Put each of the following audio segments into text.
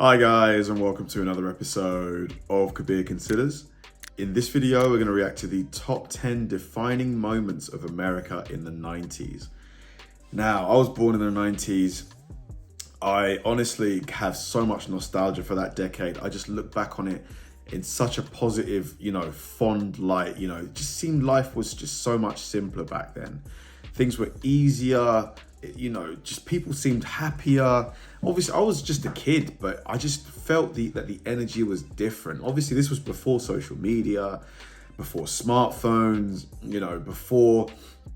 Hi guys, and welcome to another episode of Kabir Considers. In this video, we're going to react to the top 10 defining moments of America in the 90s. Now, I was born in the 90s. I honestly have so much nostalgia for that decade. I just look back on it in such a positive, fond light. It just seemed life was just so much simpler back then. Things were easier. Just people seemed happier. Obviously, I was just a kid, but I just felt that the energy was different. Obviously, this was before social media, before smartphones, before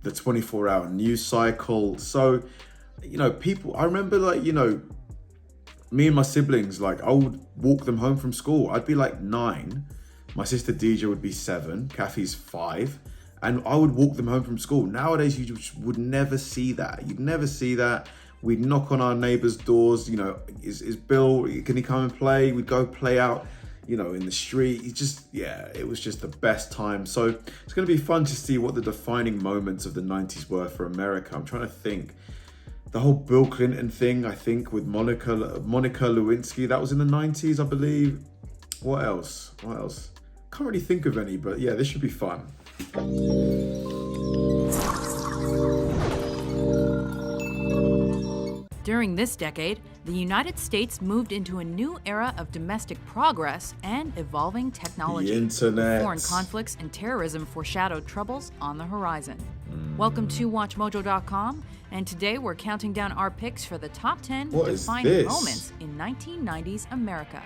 the 24-hour news cycle. So, I remember me and my siblings, I would walk them home from school. I'd be 9. My sister DJ would be 7, Kathy's 5. And I would walk them home from school. Nowadays, you just would never see that. You'd never see that. We'd knock on our neighbors' doors. Is Bill, can he come and play? We'd go play out, in the street. It was just the best time. So it's going to be fun to see what the defining moments of the 90s were for America. I'm trying to think. The whole Bill Clinton thing, I think, with Monica Lewinsky, that was in the 90s, I believe. What else? Can't really think of any, but yeah, this should be fun. During this decade, the United States moved into a new era of domestic progress and evolving technology. The internet. Foreign conflicts and terrorism foreshadowed troubles on the horizon. Welcome to WatchMojo.com, and today we're counting down our picks for the top 10 defining moments in 1990s America.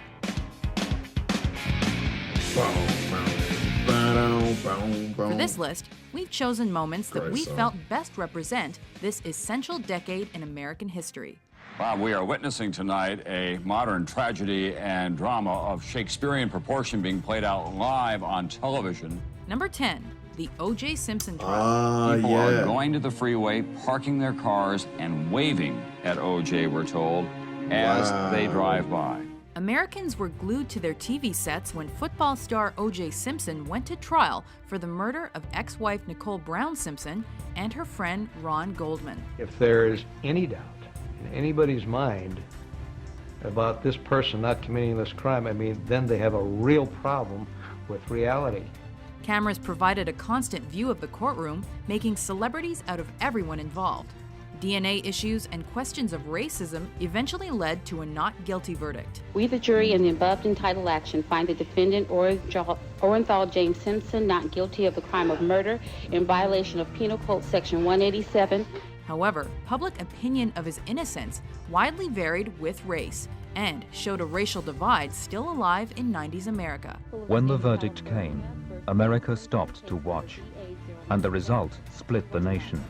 For this list, we've chosen moments that we felt best represent this essential decade in American history. Bob, we are witnessing tonight a modern tragedy and drama of Shakespearean proportion being played out live on television. Number 10, the O.J. Simpson trial. People are going to the freeway, parking their cars, and waving at O.J., we're told, as they drive by. Americans were glued to their TV sets when football star O.J. Simpson went to trial for the murder of ex-wife Nicole Brown Simpson and her friend Ron Goldman. If there is any doubt in anybody's mind about this person not committing this crime, then they have a real problem with reality. Cameras provided a constant view of the courtroom, making celebrities out of everyone involved. DNA issues and questions of racism eventually led to a not guilty verdict. We, the jury, in the above entitled action, find the defendant Orenthal James Simpson not guilty of the crime of murder in violation of Penal Code Section 187. However, public opinion of his innocence widely varied with race and showed a racial divide still alive in 90s America. When the verdict came, America stopped to watch, and the result split the nation.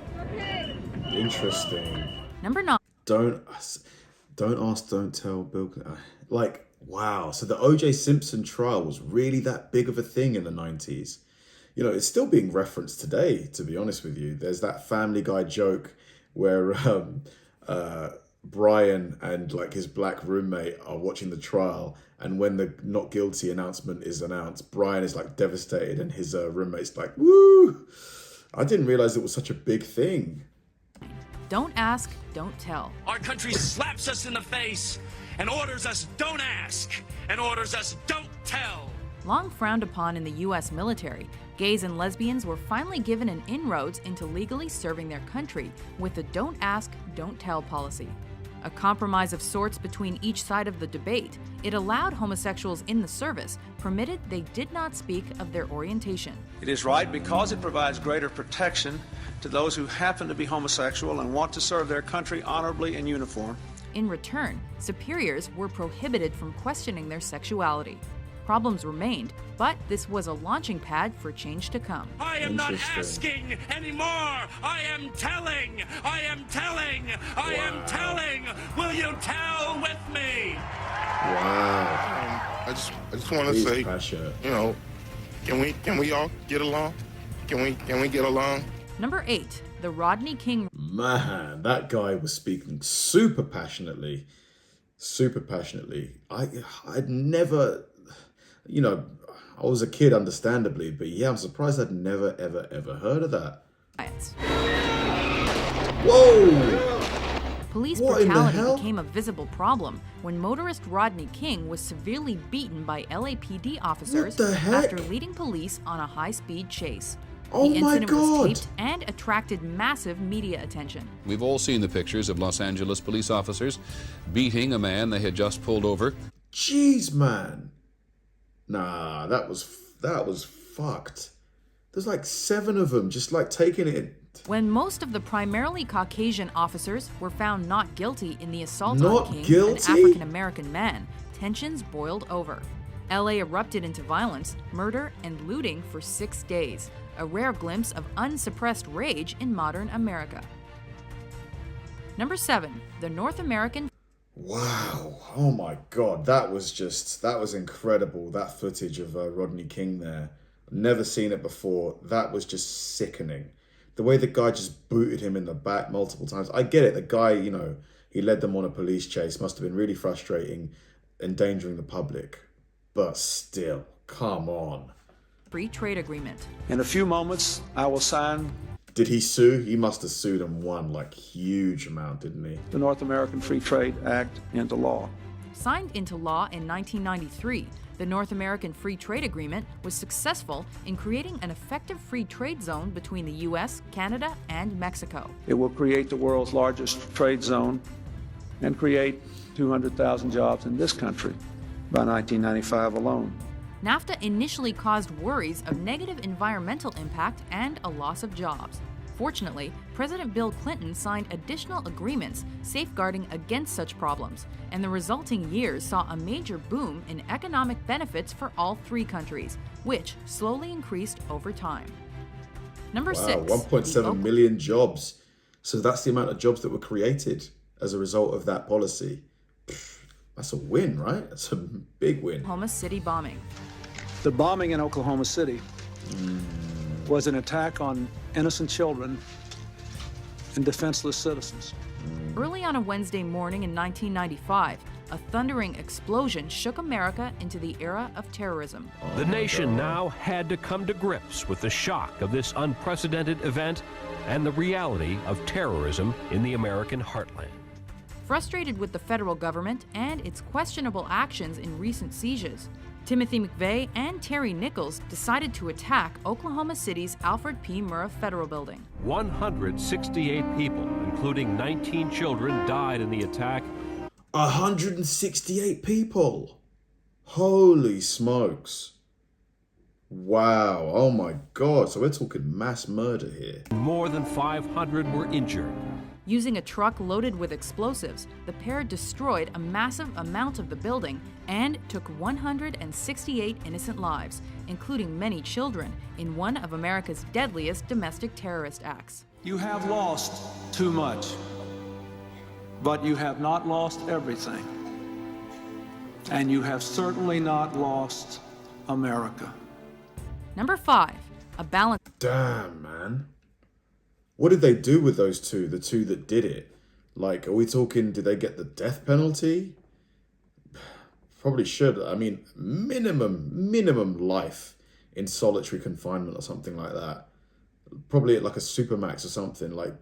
Interesting. Number 9. Don't ask, don't tell, Bill. Wow. So the O.J. Simpson trial was really that big of a thing in the 90s. It's still being referenced today, to be honest with you. There's that Family Guy joke where Brian and his black roommate are watching the trial, and when the not guilty announcement is announced, Brian is devastated and his roommate's woo! I didn't realize it was such a big thing. Don't ask, don't tell. Our country slaps us in the face and orders us don't ask and orders us don't tell. Long frowned upon in the U.S. military, gays and lesbians were finally given an inroads into legally serving their country with the don't ask, don't tell policy. A compromise of sorts between each side of the debate, it allowed homosexuals in the service, provided they did not speak of their orientation. It is right because it provides greater protection to those who happen to be homosexual and want to serve their country honorably in uniform. In return, superiors were prohibited from questioning their sexuality. Problems remained, but this was a launching pad for change to come. I am not asking anymore. I am telling. I am telling. I am telling. Will you tell with me? Wow. I just want to say, passionate. can we all get along? Can we get along? Number 8, the Rodney King. Man, that guy was speaking super passionately. I'd never, I was a kid, understandably, but yeah, I'm surprised I'd never, ever heard of that. Riots. Whoa! Police What in the brutality hell? became a visible problem when motorist Rodney King was severely beaten by LAPD officers What the heck? after leading police on a high-speed chase. Oh the my incident God. was taped and attracted massive media attention. We've all seen the pictures of Los Angeles police officers beating a man they had just pulled over. Jeez, man. Nah, that was fucked. There's like 7 of them just like taking it. When most of the primarily Caucasian officers were found not guilty in the assault Not on King, guilty? an African-American man, tensions boiled over. LA erupted into violence, murder, and looting for 6 days, a rare glimpse of unsuppressed rage in modern America. Number 7, the North American. Wow. Oh my God. That was incredible. That footage of Rodney King there. Never seen it before. That was just sickening. The way the guy just booted him in the back multiple times. I get it. The guy, you know, he led them on a police chase. Must have been really frustrating, endangering the public. But still, come on. Free trade agreement. In a few moments, I will sign Did he sue? He must have sued and won like huge amount, didn't he? the North American Free Trade Act into law. Signed into law in 1993, the North American Free Trade Agreement was successful in creating an effective free trade zone between the U.S., Canada, and Mexico. It will create the world's largest trade zone and create 200,000 jobs in this country by 1995 alone. NAFTA initially caused worries of negative environmental impact and a loss of jobs. Fortunately, President Bill Clinton signed additional agreements safeguarding against such problems, and the resulting years saw a major boom in economic benefits for all 3 countries, which slowly increased over time. Number 6. 1.7 million jobs. So that's the amount of jobs that were created as a result of that policy. That's a win, right? That's a big win. Oklahoma City bombing. The bombing in Oklahoma City was an attack on innocent children and defenseless citizens. Early on a Wednesday morning in 1995, a thundering explosion shook America into the era of terrorism. The nation now had to come to grips with the shock of this unprecedented event and the reality of terrorism in the American heartland. Frustrated with the federal government and its questionable actions in recent sieges, Timothy McVeigh and Terry Nichols decided to attack Oklahoma City's Alfred P. Murrah Federal Building. 168 people, including 19 children, died in the attack. 168 people. Holy smokes. Wow. Oh my God. So we're talking mass murder here. More than 500 were injured. Using a truck loaded with explosives, the pair destroyed a massive amount of the building and took 168 innocent lives, including many children, in one of America's deadliest domestic terrorist acts. You have lost too much, but you have not lost everything. And you have certainly not lost America. Number 5, a balance. Damn, man. What did they do with those two, the two that did it? Like, are we talking, did they get the death penalty? Probably should. I mean, minimum life in solitary confinement or something like that. Probably like a supermax or something. Like,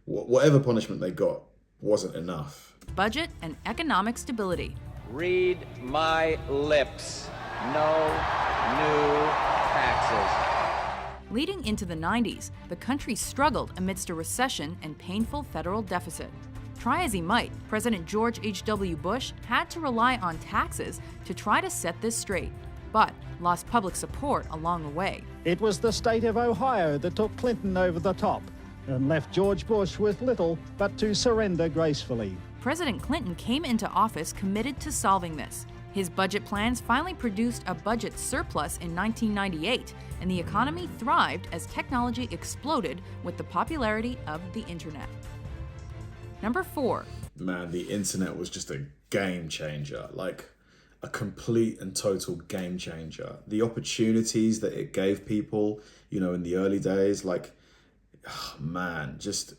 whatever punishment they got wasn't enough. Budget and economic stability. Read my lips. No new taxes. Leading into the 90s, the country struggled amidst a recession and painful federal deficit. Try as he might, President George H.W. Bush had to rely on taxes to try to set this straight, but lost public support along the way. It was the state of Ohio that took Clinton over the top and left George Bush with little but to surrender gracefully. President Clinton came into office committed to solving this. His budget plans finally produced a budget surplus in 1998, and the economy thrived as technology exploded with the popularity of the internet. Number 4. Man, the internet was just a game changer, like a complete and total game changer. The opportunities that it gave people, you know, in the early days, like, man, just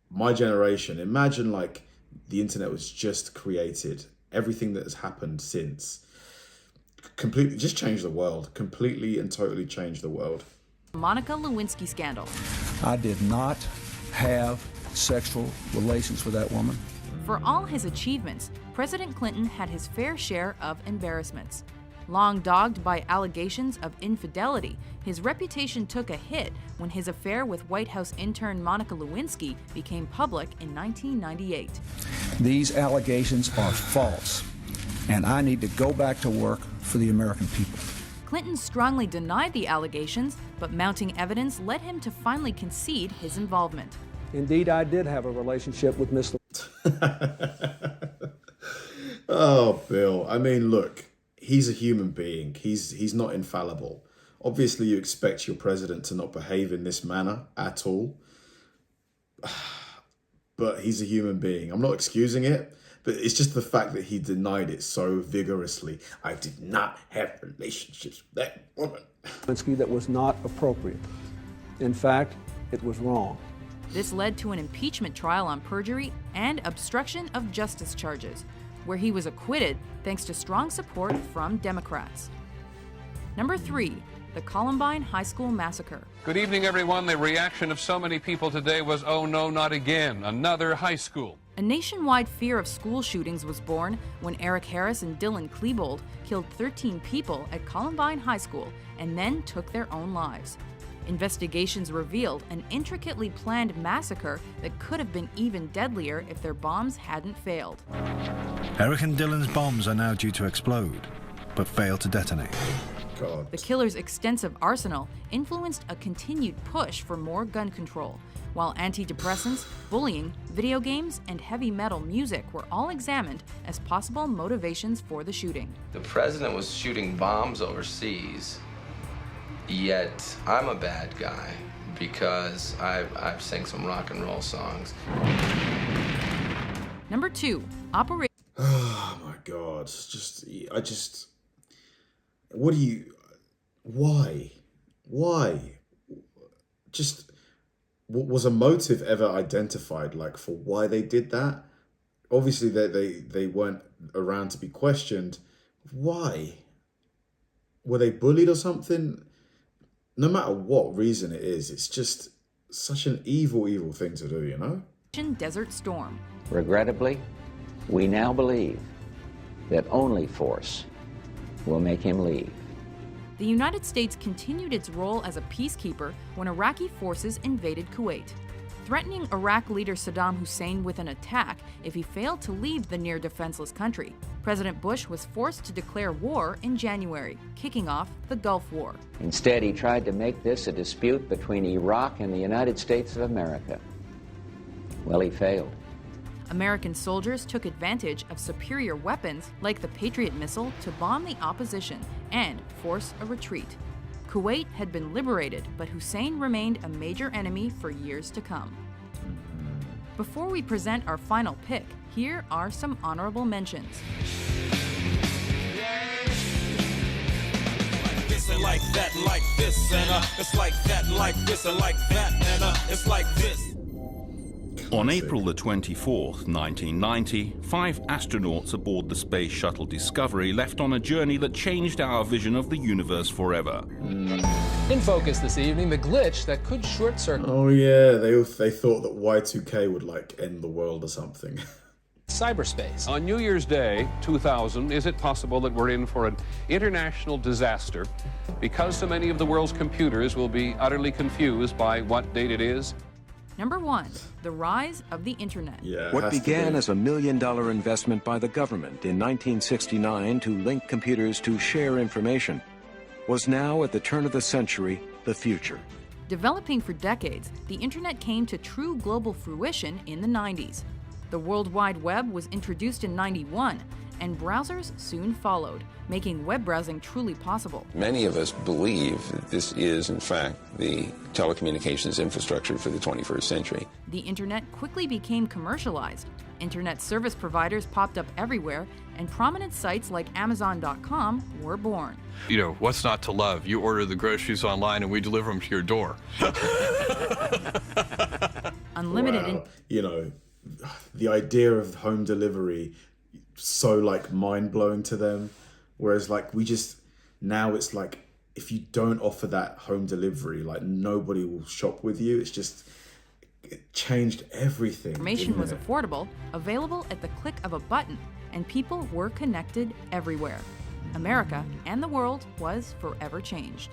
my generation, imagine like the internet was just created. Everything that has happened since completely just changed the world, completely and totally changed the world. Monica Lewinsky scandal. I did not have sexual relations with that woman. For all his achievements, President Clinton had his fair share of embarrassments. Long dogged by allegations of infidelity, his reputation took a hit when his affair with White House intern Monica Lewinsky became public in 1998. These allegations are false, and I need to go back to work for the American people. Clinton strongly denied the allegations, but mounting evidence led him to finally concede his involvement. Indeed, I did have a relationship with Miss. Oh, Bill. I mean, look, he's a human being. He's not infallible. Obviously, you expect your president to not behave in this manner at all. But he's a human being. I'm not excusing it, but it's just the fact that he denied it so vigorously. I did not have relationships with that woman. That was not appropriate. In fact, it was wrong. This led to an impeachment trial on perjury and obstruction of justice charges, where he was acquitted thanks to strong support from Democrats. Number 3, the Columbine High School Massacre. Good evening, everyone. The reaction of so many people today was, oh no, not again, another high school. A nationwide fear of school shootings was born when Eric Harris and Dylan Klebold killed 13 people at Columbine High School and then took their own lives. Investigations revealed an intricately planned massacre that could have been even deadlier if their bombs hadn't failed. Eric and Dylan's bombs are now due to explode, but fail to detonate. God. The killer's extensive arsenal influenced a continued push for more gun control, while antidepressants, bullying, video games, and heavy metal music were all examined as possible motivations for the shooting. The president was shooting bombs overseas, yet I'm a bad guy because I've sang some rock and roll songs. Number 2, Operation... Oh my God, what do you, why? Just, was a motive ever identified, like, for why they did that? Obviously they weren't around to be questioned. Why? Were they bullied or something? No matter what reason it is, it's just such an evil thing to do, you know? Desert Storm. Regrettably, we now believe that only force will make him leave. The United States continued its role as a peacekeeper when Iraqi forces invaded Kuwait, threatening Iraq leader Saddam Hussein with an attack if he failed to leave the near-defenseless country. President Bush was forced to declare war in January, kicking off the Gulf War. Instead, he tried to make this a dispute between Iraq and the United States of America. Well, he failed. American soldiers took advantage of superior weapons like the Patriot missile to bomb the opposition and force a retreat. Kuwait had been liberated, but Hussein remained a major enemy for years to come. Before we present our final pick, here are some honorable mentions. This and like that, like this, and it's like that, like this, and like that, and it's like this. On April the 24th, 1990, 5 astronauts aboard the Space Shuttle Discovery left on a journey that changed our vision of the universe forever. In focus this evening, the glitch that could short-circuit... Oh yeah, they thought that Y2K would, like, end the world or something. cyberspace. On New Year's Day, 2000, is it possible that we're in for an international disaster because so many of the world's computers will be utterly confused by what date it is? Number 1, the rise of the internet. What began as a $1 million investment by the government in 1969 to link computers to share information was now, at the turn of the century, the future. Developing for decades, the internet came to true global fruition in the 90s. The World Wide Web was introduced in '91, and browsers soon followed, making web browsing truly possible. Many of us believe that this is, in fact, the telecommunications infrastructure for the 21st century. The internet quickly became commercialized. Internet service providers popped up everywhere, and prominent sites like Amazon.com were born. You know, what's not to love? You order the groceries online and we deliver them to your door. Unlimited. Wow. You know, the idea of home delivery, so like mind-blowing to them. Whereas like now it's like, if you don't offer that home delivery, like nobody will shop with you. It's just it changed everything. Information was affordable, available at the click of a button, and people were connected everywhere. America and the world was forever changed.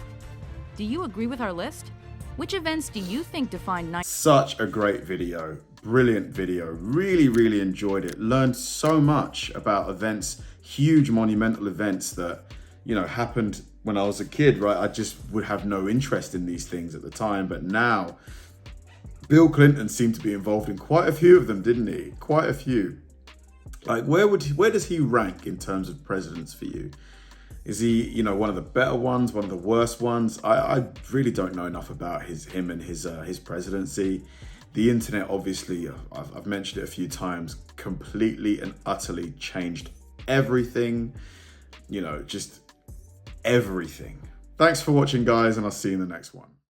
Do you agree with our list? Which events do you think define 90's? Such a great video. Brilliant video. Really, really enjoyed it. Learned so much about events, huge monumental events that, you know, happened when I was a kid, right? I just would have no interest in these things at the time. But now, Bill Clinton seemed to be involved in quite a few of them, didn't he? Quite a few. Like, where does he rank in terms of presidents for you? Is he, you know, one of the better ones, one of the worst ones? I really don't know enough about him and his presidency. The internet, obviously, I've mentioned it a few times, completely and utterly changed everything. You know, just everything. Thanks for watching, guys, and I'll see you in the next one.